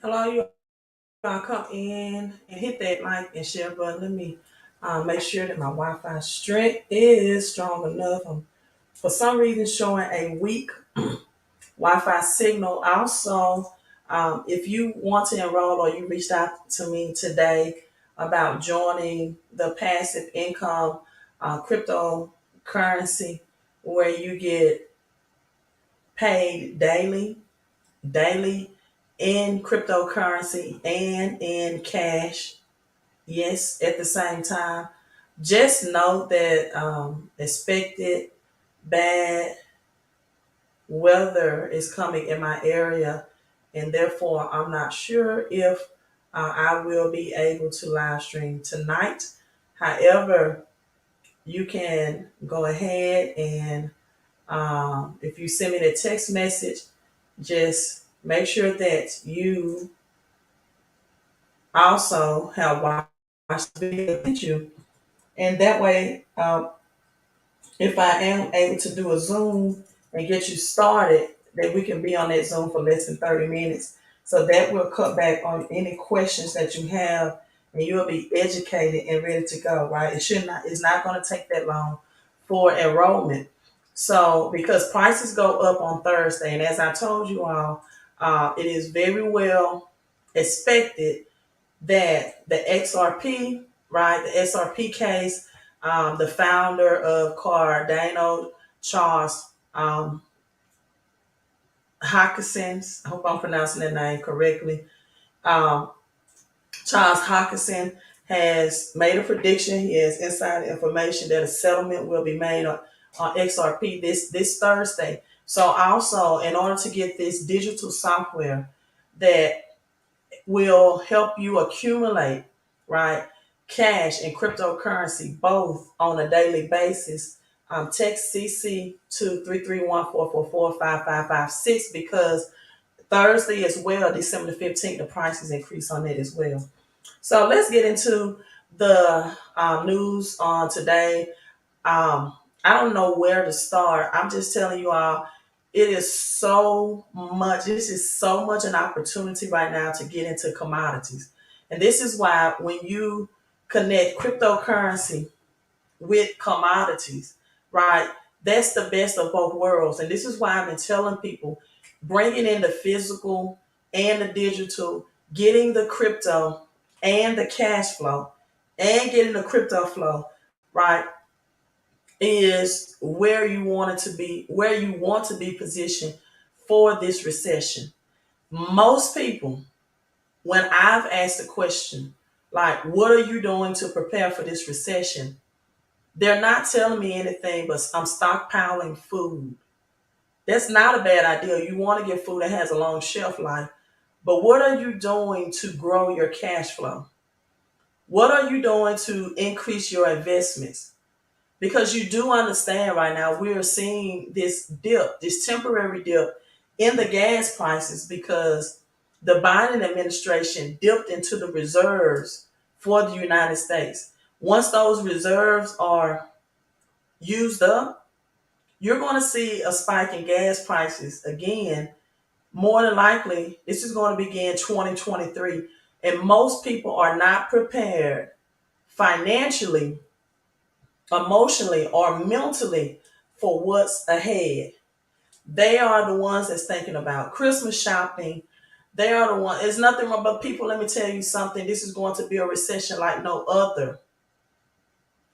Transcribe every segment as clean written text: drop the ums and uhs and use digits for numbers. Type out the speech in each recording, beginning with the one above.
Hello, you all come in and hit that like and share button. Let me make sure that my Wi-Fi strength is strong enough. For some reason showing a weak Wi-Fi signal. Also, if you want to enroll or you reached out to me today about joining the passive income cryptocurrency where you get paid daily in cryptocurrency and in cash. Yes, at the same time. Just know that expected bad weather is coming in my area, and therefore I'm not sure if I will be able to live stream tonight. However, you can go ahead and if you send me the text message, just make sure that you also have watched the video with you. And that way, if I am able to do a Zoom and get you started, then we can be on that Zoom for less than 30 minutes. So that will cut back on any questions that you have and you'll be educated and ready to go, right? It's not going to take that long for enrollment. So because prices go up on Thursday, and as I told you all, it is very well expected that the XRP, right, the SRP case, the founder of Cardano, Charles Hawkinson, I hope I'm pronouncing that name correctly. Um, Charles Hawkinson has made a prediction. He has insider information that a settlement will be made on XRP this Thursday. So also, in order to get this digital software that will help you accumulate, right, cash and cryptocurrency both on a daily basis. Text CC to 331-444-5556 because Thursday as well, December the 15th, the prices increase on it as well. So let's get into the news on today. I don't know where to start. I'm just telling you all, it is so much. This is so much an opportunity right now to get into commodities. And this is why when you connect cryptocurrency with commodities, right, that's the best of both worlds. And this is why I've been telling people bringing in the physical and the digital, getting the crypto and the cash flow and getting the crypto flow, right, is where you want it to be, where you want to be positioned for this recession. Most people, when I've asked the question, like, what are you doing to prepare for this recession? They're not telling me anything but I'm stockpiling food. That's not a bad idea. You want to get food that has a long shelf life. But what are you doing to grow your cash flow? What are you doing to increase your investments? Because you do understand right now we are seeing this dip, this temporary dip in the gas prices because the Biden administration dipped into the reserves for the United States. Once those reserves are used up, you're going to see a spike in gas prices again. More than likely, this is going to begin 2023. And most people are not prepared financially, emotionally, or mentally for what's ahead. They are the ones that's thinking about Christmas shopping. They are the one. It's nothing wrong, but people, let me tell you something. This is going to be a recession like no other.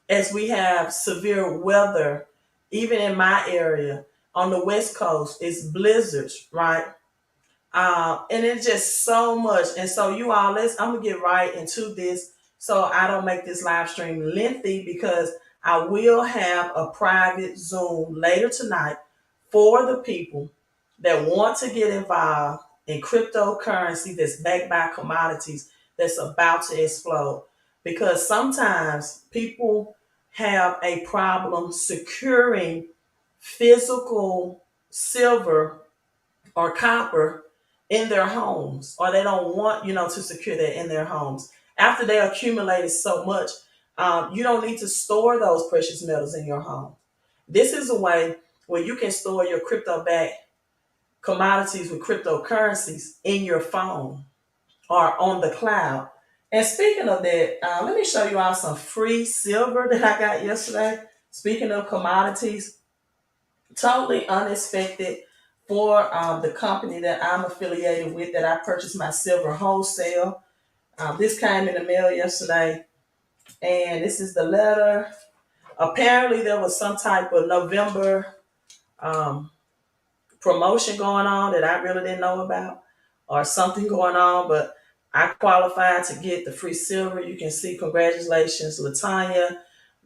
As we have severe weather, even in my area on the West Coast, it's blizzards, right? And it's just so much. And so you all, I'm gonna get right into this so I don't make this live stream lengthy because I will have a private Zoom later tonight for the people that want to get involved in cryptocurrency that's backed by commodities that's about to explode. Because sometimes people have a problem securing physical silver or copper in their homes, or they don't want to secure that in their homes after they accumulated so much. You don't need to store those precious metals in your home. This is a way where you can store your crypto backed commodities with cryptocurrencies in your phone. are on the cloud. And speaking of that, let me show you all some free silver that I got yesterday. Speaking of commodities, totally unexpected for the company that I'm affiliated with, that I purchased my silver wholesale. This came in the mail yesterday, and this is the letter. Apparently, there was some type of November um, promotion going on that I really didn't know about, or something going on, but I qualified to get the free silver. You can see, congratulations, Latanya.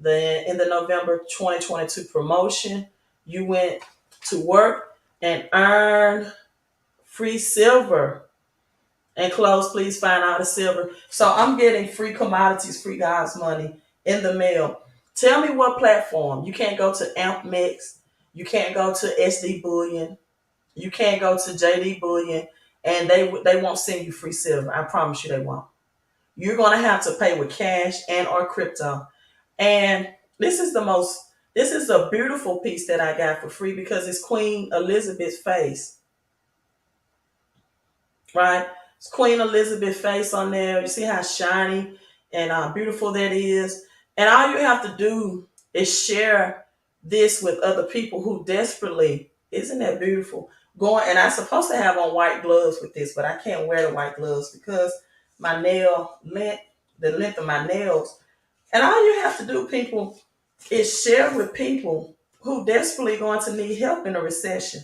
In the November 2022 promotion, you went to work and earned free silver. And close, please find out the silver. So I'm getting free commodities, free God's money in the mail. Tell me what platform. You can't go to AmpMex. You can't go to SD Bullion. You can't go to JD Bullion, and they won't send you free silver. I promise you they won't. You're gonna have to pay with cash and or crypto. And this is a beautiful piece that I got for free because it's Queen Elizabeth's face, right? It's Queen Elizabeth face on there. You see how shiny and beautiful that is. And all you have to do is share this with other people who desperately, isn't that beautiful? Going, and I'm supposed to have on white gloves with this, but I can't wear the white gloves because my the length of my nails. And all you have to do, people, is share with people who desperately going to need help in a recession.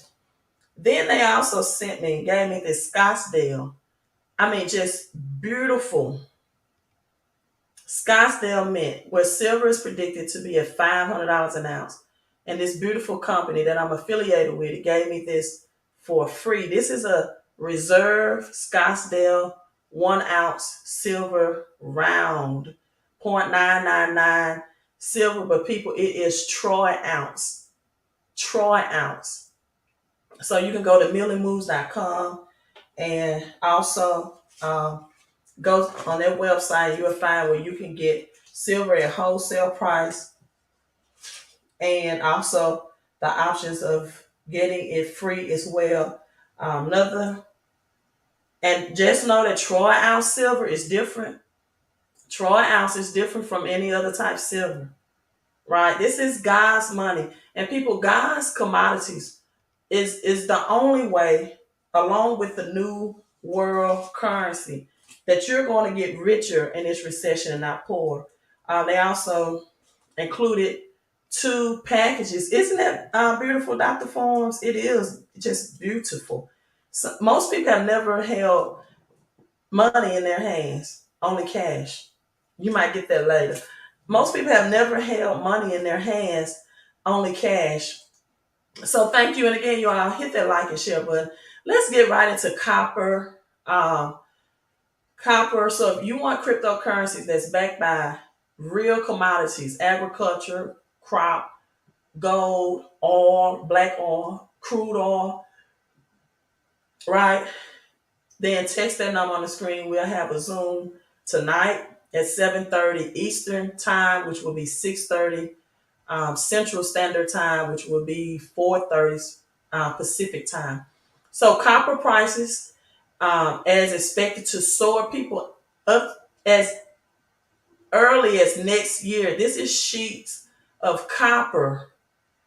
Then they also gave me this Scottsdale. I mean, just beautiful Scottsdale Mint, where silver is predicted to be at $500 an ounce. And this beautiful company that I'm affiliated with, it gave me this for free. This is a reserve Scottsdale 1 ounce silver round, 0.999 silver, but people, it is Troy ounce. Troy ounce. So you can go to millionmoves.com and also go on their website. You'll find where you can get silver at wholesale price, and also the options of getting it free as well. Another, and just know that Troy ounce silver is different. Troy ounce is different from any other type silver, right? This is God's money, and people, God's commodities is the only way, along with the new world currency, that you're going to get richer in this recession and not poor. They also included 2 packages. Isn't that beautiful, Dr. Forms? It is just beautiful. So most people have never held money in their hands, only cash. You might get that later. Most people have never held money in their hands, only cash. So thank you. And again, you all hit that like and share button. Let's get right into copper. Copper. So if you want cryptocurrencies that's backed by real commodities, agriculture, crop, gold, oil, black oil, crude oil, right? Then text that number on the screen. We'll have a Zoom tonight at 7:30 Eastern time, which will be 6:30 Central Standard Time, which will be 4:30 Pacific time. So copper prices, as expected to soar, people, up as early as next year. This is sheets of copper,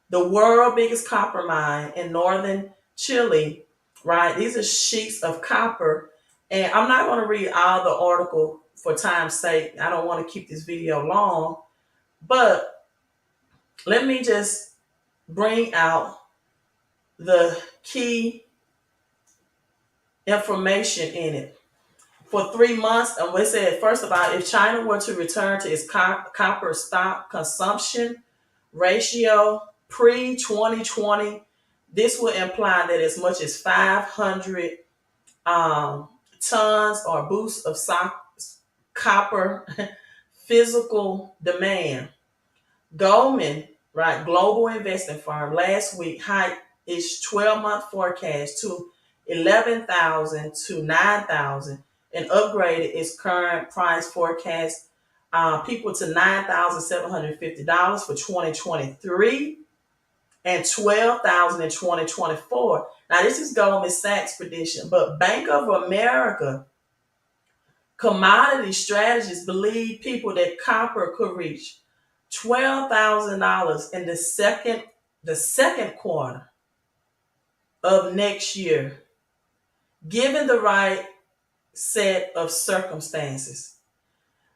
the world biggest copper mine in northern Chile, right? These are sheets of copper. And I'm not going to read all the article for time's sake. I don't want to keep this video long, but let me just bring out the key information in it. For 3 months, and we said, first of all, if China were to return to its copper stock consumption ratio pre-2020, this would imply that as much as 500 tons or boosts of copper physical demand. Goldman, right, global investing firm, last week hiked its 12-month forecast to 11,000 to 9,000 and upgraded its current price forecast people to $9,750 for 2023 and $12,000 in 2024. Now, this is Goldman Sachs prediction, but Bank of America Commodity strategists believe people that copper could reach $12,000 in the second quarter of next year, given the right set of circumstances,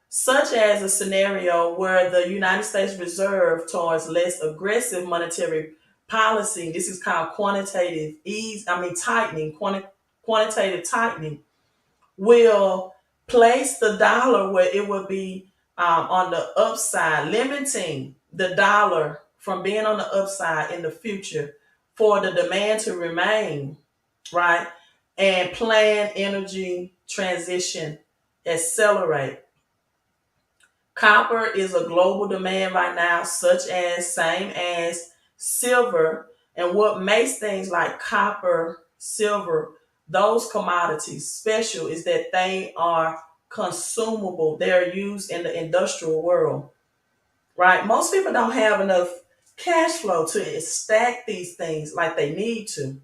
such as a scenario where the United States Reserve towards less aggressive monetary policy. This is called quantitative tightening, will place the dollar where it would be on the upside, limiting the dollar from being on the upside in the future for the demand to remain, right? And planned energy transition accelerate. Copper is a global demand right now, same as silver. And what makes things like copper, silver, those commodities special is that they are consumable. They're used in the industrial world, right? Most people don't have enough cash flow to stack these things like they need to.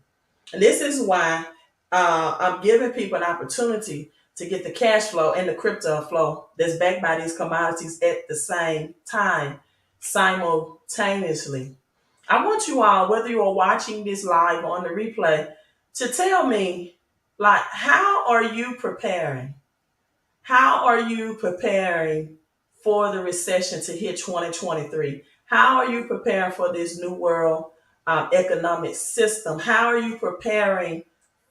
And this is why I'm giving people an opportunity to get the cash flow and the crypto flow that's backed by these commodities at the same time, simultaneously. I want you all, whether you are watching this live or on the replay, to tell me, like, how are you preparing? How are you preparing for the recession to hit 2023? How are you preparing for this new world economic system? How are you preparing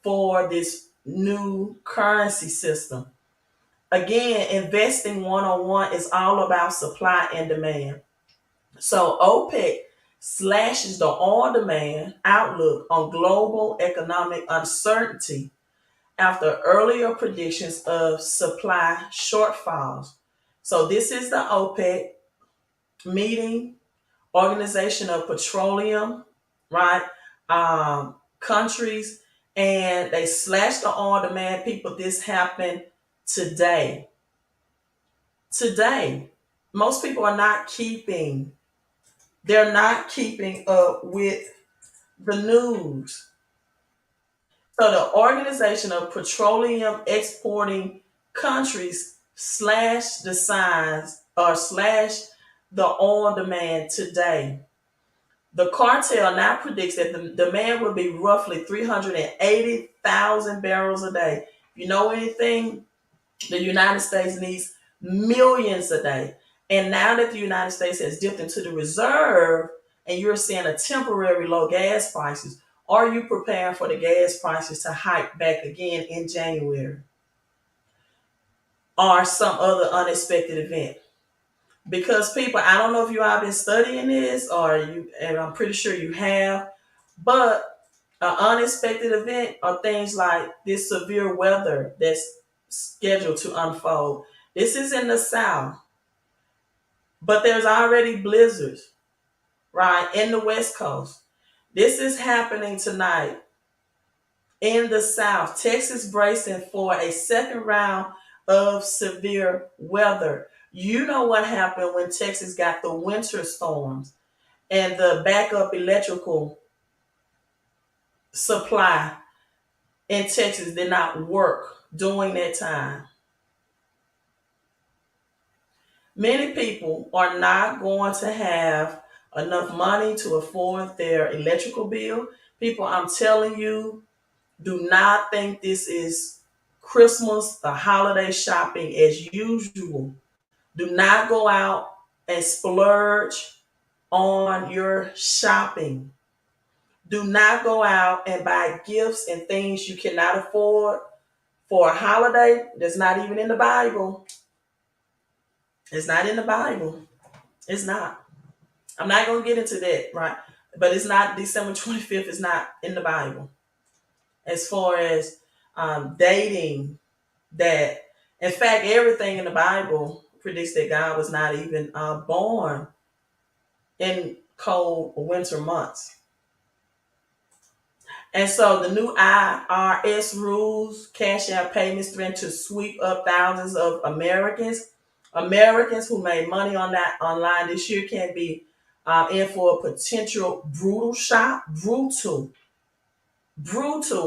for this new currency system? Again, investing one-on-one is all about supply and demand. So OPEC slashes the oil demand outlook on global economic uncertainty after earlier predictions of supply shortfalls. So this is the OPEC meeting, Organization of Petroleum, right? Countries, and they slashed the oil demand. People, this happened today. Today, most people are not keeping. They're not keeping up with the news. So the Organization of Petroleum Exporting Countries slashed the signs or slashed the oil demand today. The cartel now predicts that the demand will be roughly 380,000 barrels a day. If you know anything, the United States needs millions a day. And now that the United States has dipped into the reserve and you're seeing a temporary low gas prices, are you preparing for the gas prices to hike back again in January or some other unexpected event? Because people, I don't know if you all been studying this or you, and I'm pretty sure you have, but an unexpected event are things like this severe weather that's scheduled to unfold. This is in the South, but there's already blizzards, right, in the West Coast. This is happening tonight in the South. Texas bracing for a second round of severe weather. You know what happened when Texas got the winter storms and the backup electrical supply in Texas did not work during that time. Many people are not going to have enough money to afford their electrical bill. People, I'm telling you, do not think this is Christmas, the holiday shopping as usual. Do not go out and splurge on your shopping. Do not go out and buy gifts and things you cannot afford for a holiday that's not even in the Bible. It's not in the Bible. It's not. I'm not going to get into that, right? But it's not December 25th. It's not in the Bible. As far as dating that, in fact, everything in the Bible predicts that God was not even born in cold winter months. And so the new IRS rules, cash out payments threaten to sweep up thousands of Americans. Americans who made money on that online this year can be in for a potential brutal shock. Brutal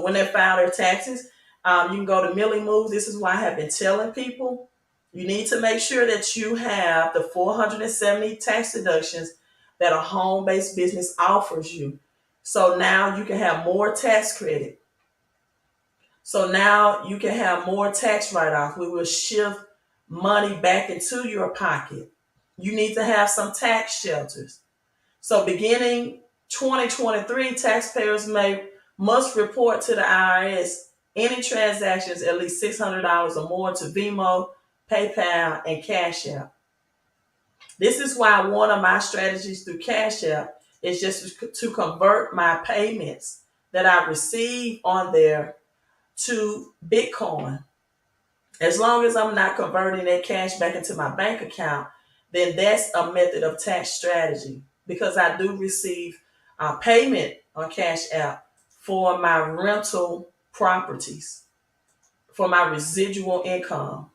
when they file their taxes. You can go to Millie Moves. This is why I have been telling people you need to make sure that you have the 470 tax deductions that a home-based business offers you. So now you can have more tax credit. So now you can have more tax write-off. We will shift money back into your pocket. You need to have some tax shelters. So beginning 2023, taxpayers must report to the IRS any transactions at least $600 or more to Venmo, PayPal, and Cash App. This is why one of my strategies through Cash App is just to convert my payments that I receive on there to Bitcoin. As long as I'm not converting that cash back into my bank account, then that's a method of tax strategy, because I do receive payment on Cash App for my rental properties, for my residual income.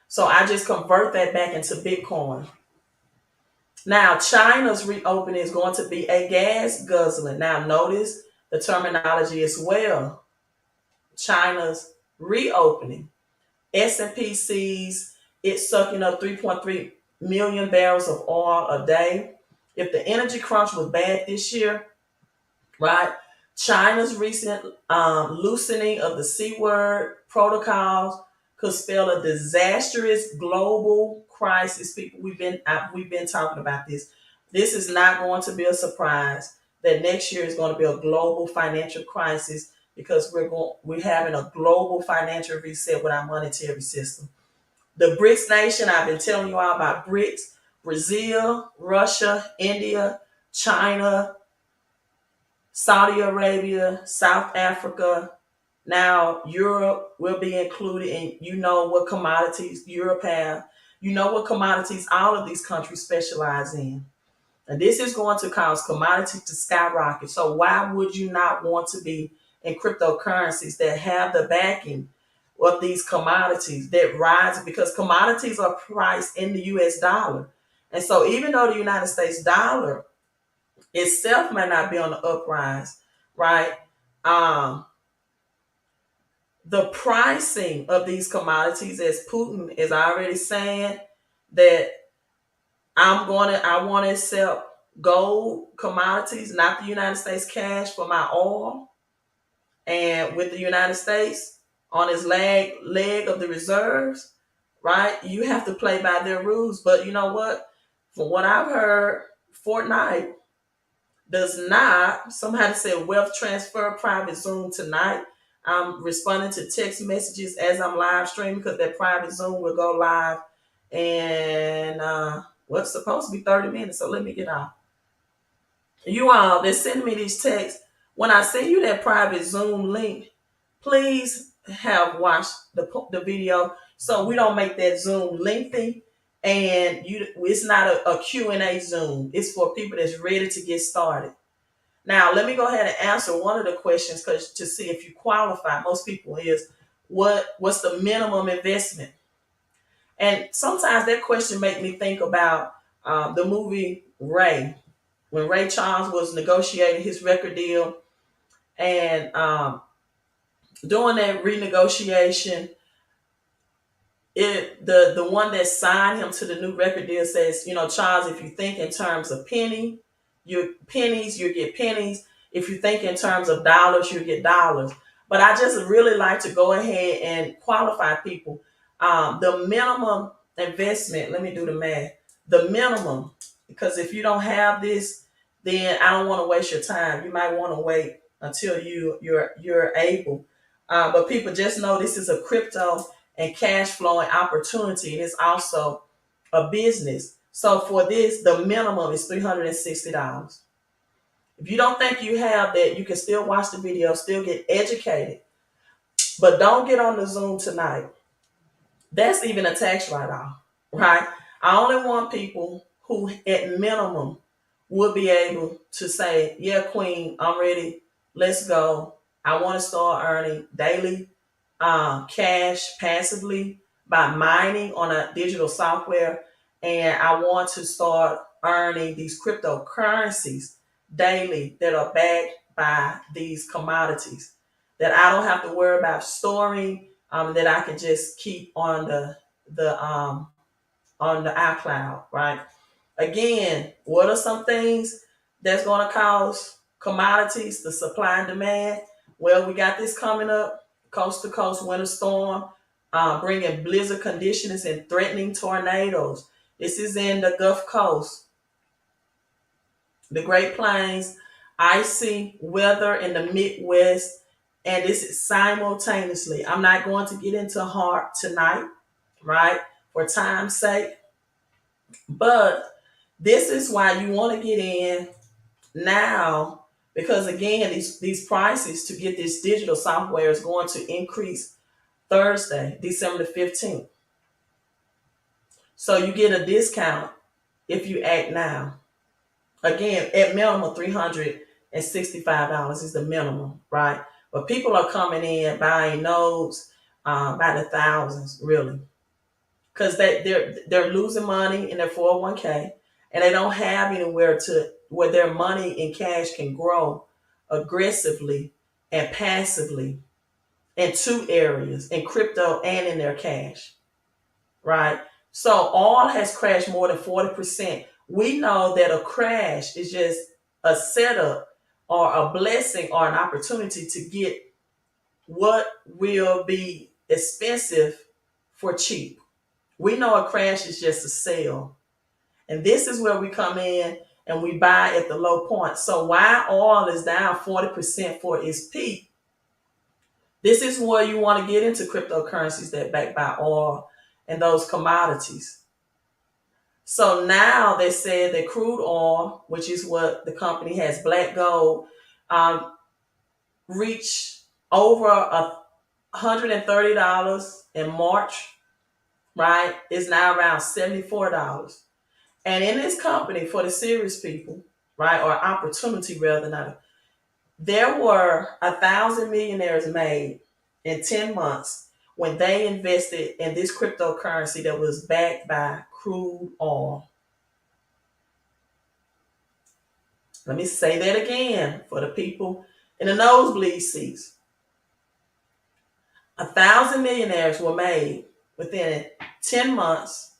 So I just convert that back into Bitcoin. Now, China's reopening is going to be a gas guzzling. Now, notice the terminology as well. China's reopening. S&P sees it sucking up 3.3 million barrels of oil a day. If the energy crunch was bad this year, right? China's recent loosening of the C word protocols could spell a disastrous global crisis. People, we've been talking about this. This is not going to be a surprise that next year is going to be a global financial crisis, because we're having a global financial reset with our monetary system. The BRICS nation, I've been telling you all about BRICS: Brazil, Russia, India, China, Saudi Arabia, South Africa. Now Europe will be included, and you know what commodities Europe have. You know what commodities all of these countries specialize in. And this is going to cause commodities to skyrocket. So why would you not want to be in cryptocurrencies that have the backing of these commodities that rise? Because commodities are priced in the US dollar. And so even though the United States dollar itself may not be on the uprise, right? The pricing of these commodities, as Putin is already saying, that I want to accept gold commodities, not the United States cash, for my oil. And with the United States on its leg of the reserves, right? You have to play by their rules. But you know what? From what I've heard, Fortnite does not. Somebody said wealth transfer private Zoom tonight. I'm responding to text messages as I'm live streaming, because that private Zoom will go live and what's supposed to be 30 minutes. So let me get off. You all that send me these texts, when I send you that private Zoom link, please have watched the video, so we don't make that Zoom lengthy. And it's not a Q&A Zoom. It's for people that's ready to get started. Now, let me go ahead and answer one of the questions, because to see if you qualify. Most people is, what's the minimum investment? And sometimes that question make me think about the movie Ray, when Ray Charles was negotiating his record deal, and during that renegotiation, the one that signed him to the new record deal says, Charles, if you think in terms of pennies, you get pennies. If you think in terms of dollars, you get dollars. But I just really like to go ahead and qualify people. The minimum investment, let me do the math. The minimum, because if you don't have this, then I don't want to waste your time. You might want to wait until you're able. But people, just know this is a crypto and cash flowing opportunity. And it's also a business. So for this, the minimum is $360. If you don't think you have that, you can still watch the video, still get educated. But don't get on the Zoom tonight. That's even a tax write-off, right? I only want people who at minimum would be able to say, yeah, Queen, I'm ready. Let's go. I want to start earning daily cash passively by mining on a digital software. And I want to start earning these cryptocurrencies daily that are backed by these commodities that I don't have to worry about storing, that I can just keep on the on the iCloud, right? Again, what are some things that's going to cause commodities, the supply and demand? Well, we got this coming up, coast to coast winter storm, bringing blizzard conditions and threatening tornadoes. This is in the Gulf Coast, the Great Plains, icy weather in the Midwest, and this is simultaneously. I'm not going to get into heart tonight, right, for time's sake, but this is why you want to get in now, because again, these prices to get this digital software is going to increase Thursday, December the 15th. So you get a discount if you act now. Again, at minimum $365 is the minimum, right? But people are coming in buying those by the thousands, really, because they're losing money in their 401k, and they don't have anywhere to where their money in cash can grow aggressively and passively in two areas, in crypto and in their cash, right? So all has crashed more than 40%. We know that a crash is just a setup or a blessing or an opportunity to get what will be expensive for cheap. We know a crash is just a sale. And this is where we come in and we buy at the low point. So while oil is down 40% for its peak, this is where you want to get into cryptocurrencies that back by oil and those commodities. So now they said that crude oil, which is what the company has, Black Gold, reached over $130 in March, right? It's now around $74. And in this company, for the serious people, right, or opportunity rather, not, there were 1,000 millionaires made in 10 months when they invested in this cryptocurrency that was backed by crude oil. Let me say that again for the people in the nosebleed seats. 1,000 millionaires were made within 10 months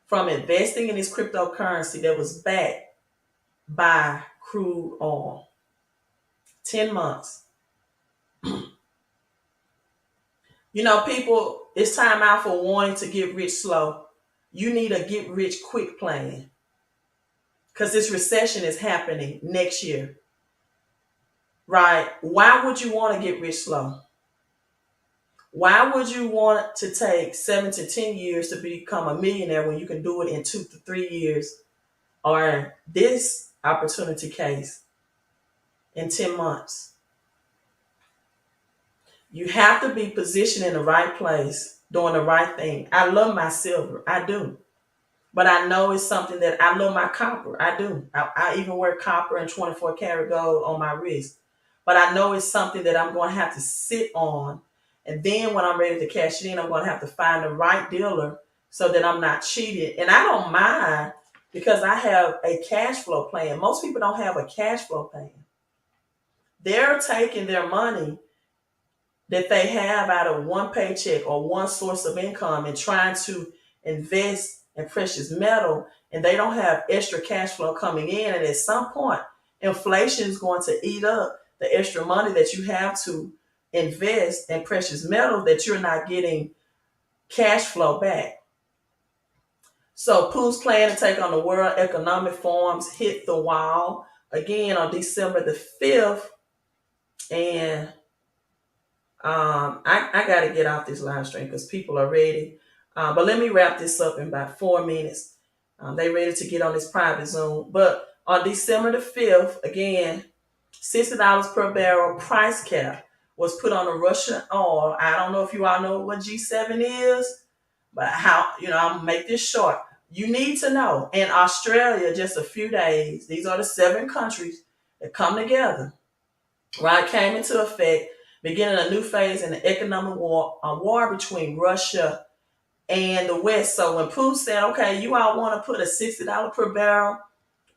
from investing in this cryptocurrency that was backed by crude oil. 10 months. You know, people, it's time out for wanting to get rich slow. You need a get rich quick plan, because this recession is happening next year, right? Why would you want to get rich slow? Why would you want to take 7 to 10 years to become a millionaire when you can do it in 2 to 3 years, or this opportunity case in 10 months? You have to be positioned in the right place, doing the right thing. I love my silver. I do. But I know it's something that I love my copper. I do. I even wear copper and 24 karat gold on my wrist. But I know it's something that I'm going to have to sit on. And then when I'm ready to cash it in, I'm going to have to find the right dealer so that I'm not cheated. And I don't mind, because I have a cash flow plan. Most people don't have a cash flow plan. They're taking their money that they have out of one paycheck or one source of income and trying to invest in precious metal, and they don't have extra cash flow coming in. And at some point, inflation is going to eat up the extra money that you have to invest in precious metal that you're not getting cash flow back. So Pooh's plan to take on the World Economic Forum's hit the wall again on December the 5th. And I got to get off this live stream because people are ready. But let me wrap this up in about 4 minutes. They ready to get on this private Zoom. But on December the 5th, again, $60 per barrel price cap was put on the Russian oil. I don't know if you all know what G7 is, but I'm going to make this short. You need to know. In Australia, just a few days, these are the 7 countries that come together, right, came into effect, beginning a new phase in the economic war between Russia and the West. So when Putin said, okay, you all want to put a $60 per barrel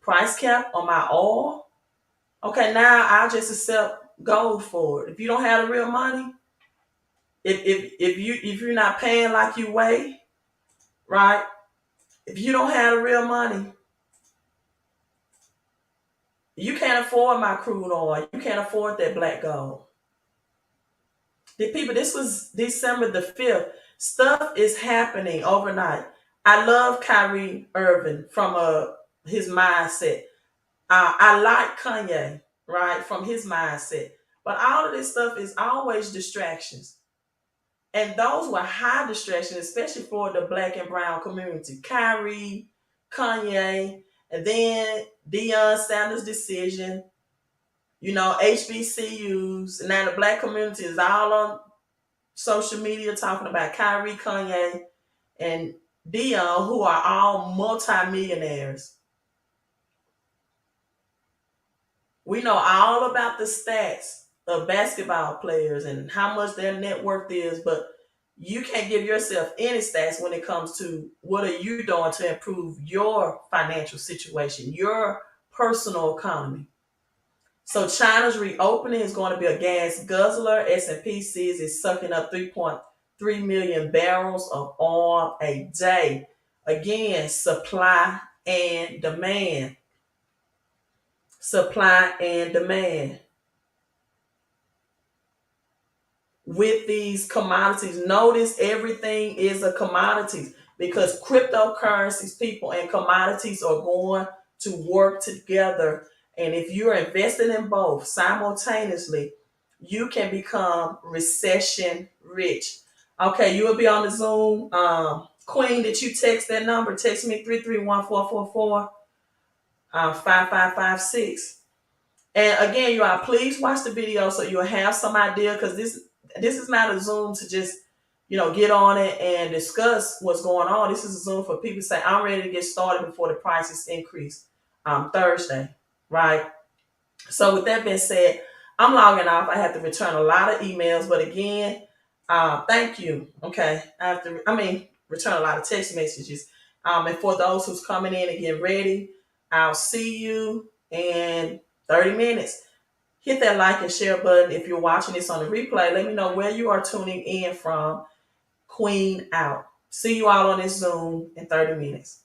price cap on my oil, okay, now I'll just accept gold for it. If you don't have the real money, if you're not paying like you weigh, right? If you don't have the real money, you can't afford my crude oil. You can't afford that black gold. The people, this was December the 5th. Stuff is happening overnight. I love Kyrie Irving from his mindset. I like Kanye, right, from his mindset. But all of this stuff is always distractions. And those were high distractions, especially for the black and brown community. Kyrie, Kanye, and then Deion Sanders' decision, HBCUs. Now the black community is all on social media talking about Kyrie, Kanye, and Deion, who are all multimillionaires. We know all about the stats of basketball players and how much their net worth is, but you can't give yourself any stats when it comes to what are you doing to improve your financial situation, your personal economy. So China's reopening is going to be a gas guzzler. S&P says it's sucking up 3.3 million barrels of oil a day. Again, supply and demand. Supply and demand. With these commodities, notice everything is a commodity because cryptocurrencies, people, and commodities are going to work together. And if you're investing in both simultaneously, you can become recession rich. Okay, you will be on the Zoom. Queen, did you text that number? Text me 331-444-5556. And again, you all, please watch the video so you'll have some idea, because this is not a Zoom to just get on it and discuss what's going on. This is a Zoom for people to say, I'm ready to get started before the prices increase Thursday, right? So with that being said, I'm logging off. I have to return a lot of emails, but again, thank you. Okay, return a lot of text messages. And for those who's coming in and getting ready, I'll see you in 30 minutes. Hit that like and share button. If you're watching this on the replay, let me know where you are tuning in from. Queen out. See you all on this Zoom in 30 minutes.